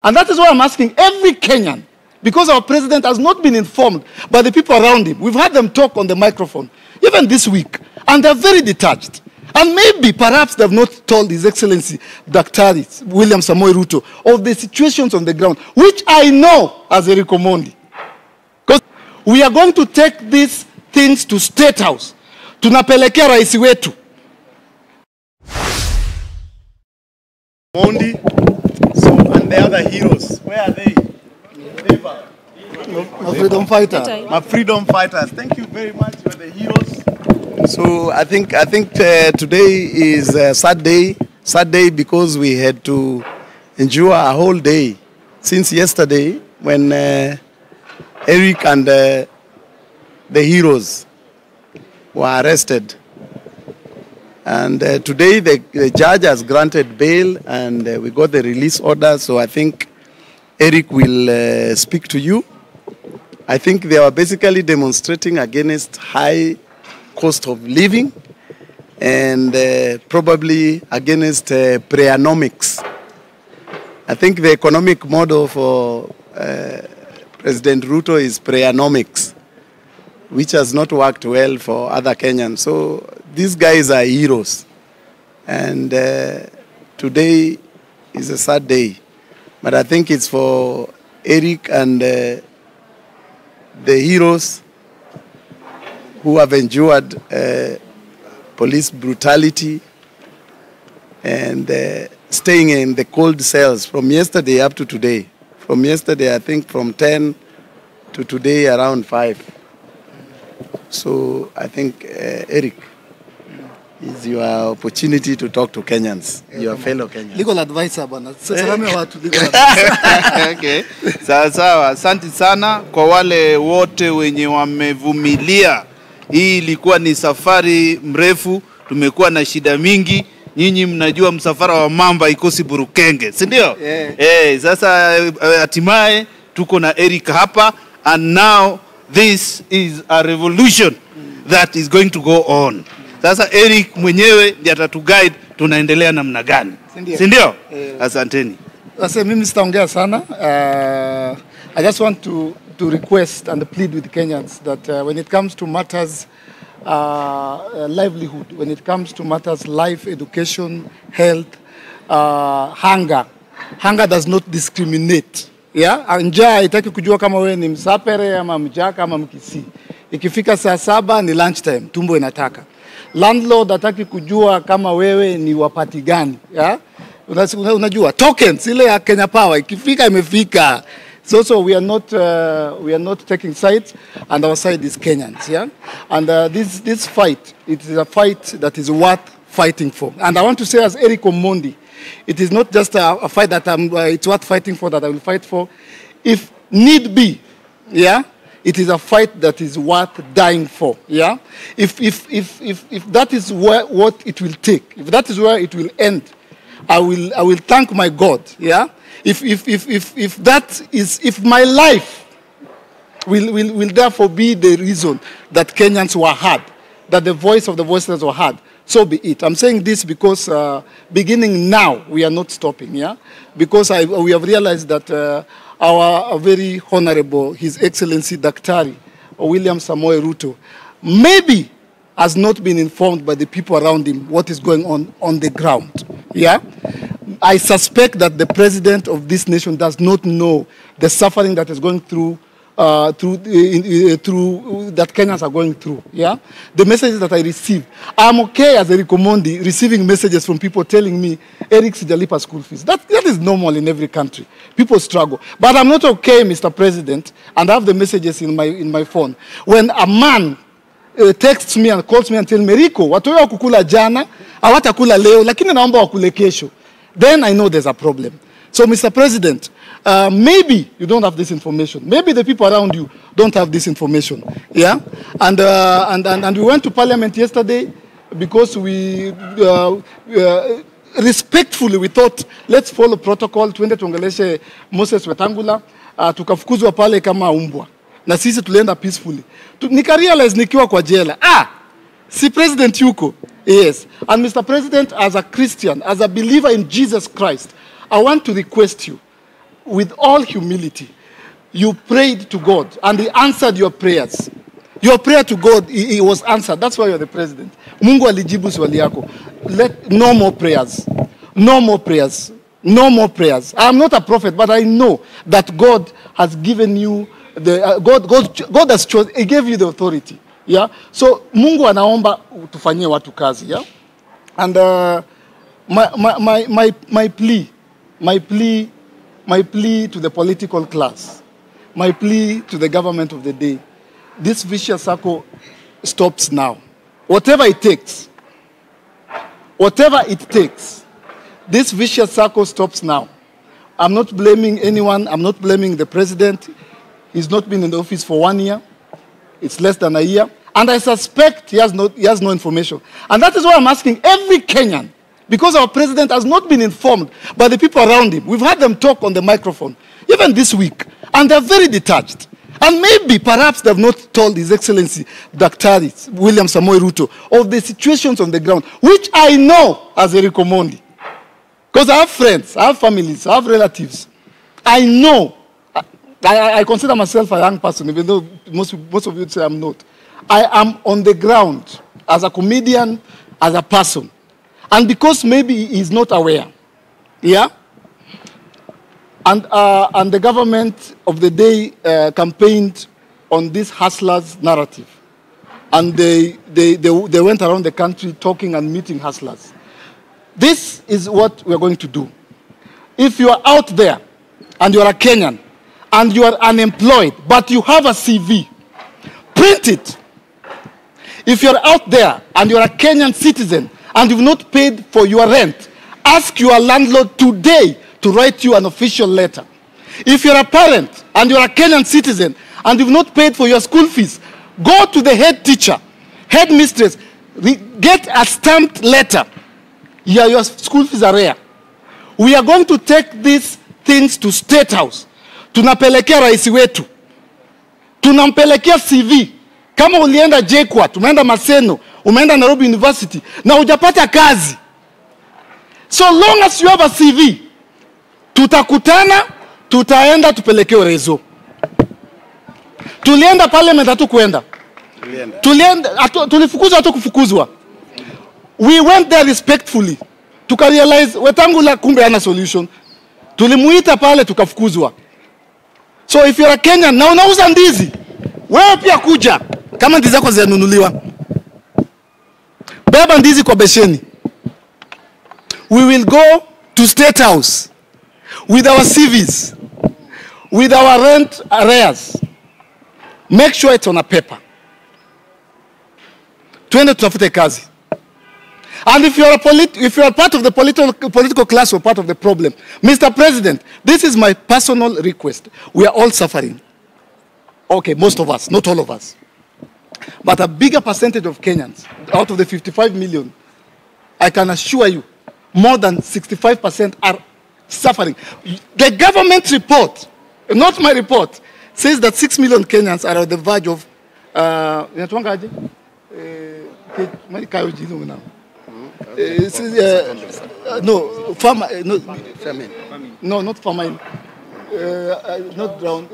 And that is why I'm asking every Kenyan, because our president has not been informed by the people around him. We've had them talk on the microphone, even this week, and they're very detached. And maybe, perhaps, they've not told His Excellency, Dr. William Samoei Ruto, of the situations on the ground, which I know as a Omondi. Because we are going to take these things to State House. Tunapelekea rais wetu. Omondi, so, and the other heroes, where are they? My freedom fighter. My freedom fighters. Thank you very much for the heroes. So I think today is a sad day because we had to endure a whole day since yesterday when Eric and the heroes were arrested. And today the judge has granted bail and we got the release order. So I think Eric will speak to you. I think they were basically demonstrating against high cost of living and probably against preeconomics. I think the economic model for President Ruto is preeconomics, which has not worked well for other Kenyans. So these guys are heroes. And today is a sad day. But I think it's for Eric and the heroes who have endured police brutality and staying in the cold cells from yesterday up to today. From yesterday, I think from 10 to today around 5. So I think, Eric, is your opportunity to talk to Kenyans, your fellow Kenyans. Legal advisor, bwana. Salamu watu legal advisor. Okay. Sawa, asante sana kwa wale wote wenye wamevumilia. Hii ilikuwa ni safari mrefu, tumekuwa na shida mingi. Nyinyi mnajua msafara wa mamba ikosi burukenge, si ndio? Sasa hatimaye tuko na Eric hapa, and now this is a revolution that is going to go on. Sasa Eric mwenyewe ndiye atatuguide tunaendelea namna gani. Si ndio? Asanteni. Sasa mimi sitaongea sana. I just want to request and plead with Kenyans that when it comes to matters livelihood, when it comes to matters life, education, health, hunger does not discriminate. Yeah? Njaa haitaki kujua kama wewe ni Msapere ama Mjaka ama Mkisii. Ikifika saa 7 ni lunch time, tumbo inataka. Landlord hataki kujua kama wewe ni wapati gani. Yeah? Unajua tokens ile ya Kenya Power ikifika imefika. So we are not taking sides, and our side is Kenyans, yeah. And this fight, it is a fight that is worth fighting for. And I want to say, as Eric Omondi, it is not just a fight that it's worth fighting for, that I will fight for. If need be, yeah, it is a fight that is worth dying for, yeah. If that is what it will take, if that is where it will end, I will thank my God, yeah. If my life will therefore be the reason that Kenyans were heard, that the voice of the voiceless were heard, so be it. I'm saying this because beginning now, we are not stopping, yeah? Because we have realized that our very honorable, His Excellency Dr. William Samoei Ruto, maybe has not been informed by the people around him what is going on the ground, yeah? I suspect that the president of this nation does not know the suffering that is going through, that Kenyans are going through. Yeah, the messages that I receive, I'm okay as Eric Omondi receiving messages from people telling me Eric sijalipa school fees. That is normal in every country. People struggle, but I'm not okay, Mr. President, and I have the messages in my phone when a man texts me and calls me and tells me, Rico, watu wao kukula jana, hawatakula leo, lakini naomba wakule kesho. Then I know there's a problem. So, Mr. President, maybe you don't have this information. Maybe the people around you don't have this information. Yeah? And we went to Parliament yesterday because we respectfully we thought, let's follow protocol. Tuende tuongeleshe Moses Wetangula, tukafukuzwa pale kama umbwa. Na sisi tulienda peacefully. Nika-realize nikiwa kwa jela. Si president yuko. Yes. And Mr. President, as a Christian, as a believer in Jesus Christ, I want to request you. with all humility, you prayed to God and he answered your prayers. Your prayer to God, he was answered. That's why you're the president. Mungu alijibu swali yako. No more prayers. No more prayers. No more prayers. I'm not a prophet, but I know that God has given you God has chosen. He gave you the authority. Yeah. So Mungu anaomba tufanyie watu kazi. Yeah. And my plea to the political class, my plea to the government of the day, this vicious circle stops now. Whatever it takes, this vicious circle stops now. I'm not blaming anyone. I'm not blaming the president. He's not been in the office for 1 year. It's less than a year. And I suspect he has no information. And that is why I'm asking every Kenyan, because our president has not been informed by the people around him. We've had them talk on the microphone, even this week, and they're very detached. And maybe, perhaps, they've not told His Excellency, Dr. William Samoei Ruto, of the situations on the ground, which I know as a Omondi. Because I have friends, I have families, I have relatives. I know. I consider myself a young person, even though most of you say I'm not. I am on the ground as a comedian, as a person. And because maybe he's not aware, yeah? And the government of the day campaigned on this hustlers narrative. And they went around the country talking and meeting hustlers. This is what we're going to do. If you are out there and you are a Kenyan and you are unemployed, but you have a CV, print it. If you're out there and you're a Kenyan citizen and you've not paid for your rent, ask your landlord today to write you an official letter. If you're a parent and you're a Kenyan citizen and you've not paid for your school fees, go to the head teacher, head mistress, get a stamped letter. Yeah, your school fees are rare. We are going to take these things to State House. Tunapelekea raisi wetu. Tunampelekea CV. Kama ulienda JKUAT, umeenda Maseno, umeenda Nairobi University, na hujapata kazi. So long as you have a CV, tutakutana, tutaenda tupelekewe rezo. Tulienda parliament hatukuenda. Tulifukuzwa hatukufukuzwa. We went there respectfully. Tukarealize Wetangula kumbe hana solution. Tulimuita pale tukafukuzwa. So if you're a Kenyan na unauza ndizi, wewe pia kuja kama ndizi zako zinanunuliwa. Beba ndizi kwa besheni. We will go to State House with our CVs, with our rent arrears. Make sure it's on a paper. Tuende tutafute kazi. And if you are part of the political class or part of the problem, Mr. President, this is my personal request. We are all suffering. Okay, most of us, not all of us. But a bigger percentage of Kenyans, out of the 55 million, I can assure you, more than 65% are suffering. The government report, not my report, says that 6 million Kenyans are on the verge of no, famine. No, not famine. Not drown.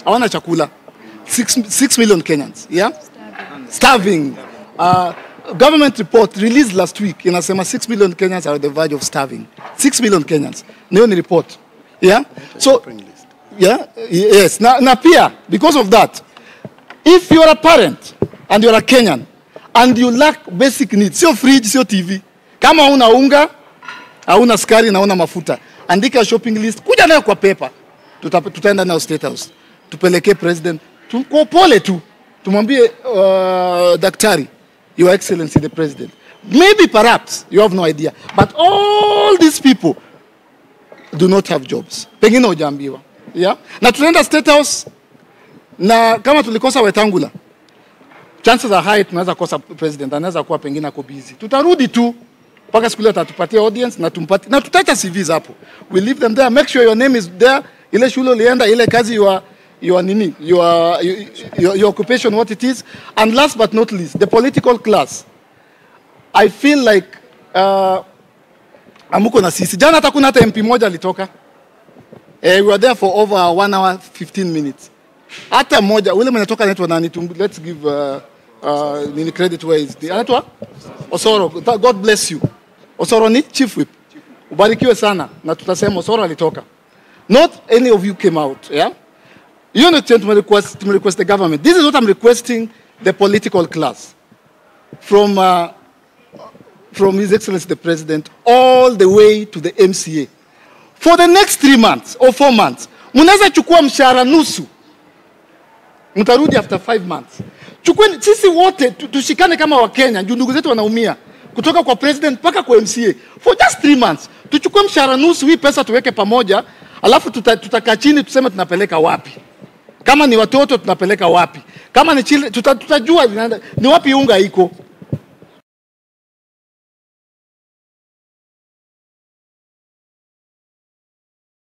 Hawana chakula. 6 million Kenyans. Yeah? Starving. Government report released last week. Inasema 6 million Kenyans are on the verge of starving. 6 million Kenyans. Niyo ni report. Yeah? So, yeah? Yes. Na pia, because of that, if you're a parent and you're a Kenyan, and you lack basic needs, sio fridge, sio TV. Kama hauna unga, hauna sukari na hauna mafuta, andika shopping list, kuja nayo kwa paper. Tutaenda nayo State House. Tupeleke president. Kwa pole tu. Tumwambie daktari, Your Excellency the President. Maybe perhaps you have no idea, but all these people do not have jobs. Pengine hujambiwa. Yeah? Na tunaenda State House na kama tulikosa Wetangula, chances are high tunaweza kosa president, anaweza kuwa pengine ako busy. Tutarudi tu mpaka siku ile atatupatia audience na tumpatie na tutaacha CVs hapo. We leave them there, make sure your name is there. Ile shule ulienda, ile kazi your occupation, what it is. And last but not least, the political class. I feel like amuko na sisi. Jana hata kuna hata MP moja alitoka. We were there for over 1 hour 15 minutes. Hata moja ule mwenye toka anaitwa nani, let's give nini credit where is the anaitwa Osoro. God bless you. Osoro ni chief whip. Ubarikiwe sana na tutasema Osoro alitoka. Not any of you came out, yeah? You know, to request the government. This is what I'm requesting the political class from His Excellency the President all the way to the MCA. For the next 3 months or 4 months, munaweza chukua mshahara nusu. Mtarudi after 5 months. Chukweni sisi wote tushikane kama Wakenya, ndugu zetu wanaumia. Kutoka kwa president mpaka kwa MCA. For just 3 months. Tuchukue mshahara nusu, hii pesa tuweke pamoja, alafu tutakaa chini tuseme tunapeleka wapi. Kama ni watoto tunapeleka wapi. Kama ni chile tutajua ni wapi unga iko.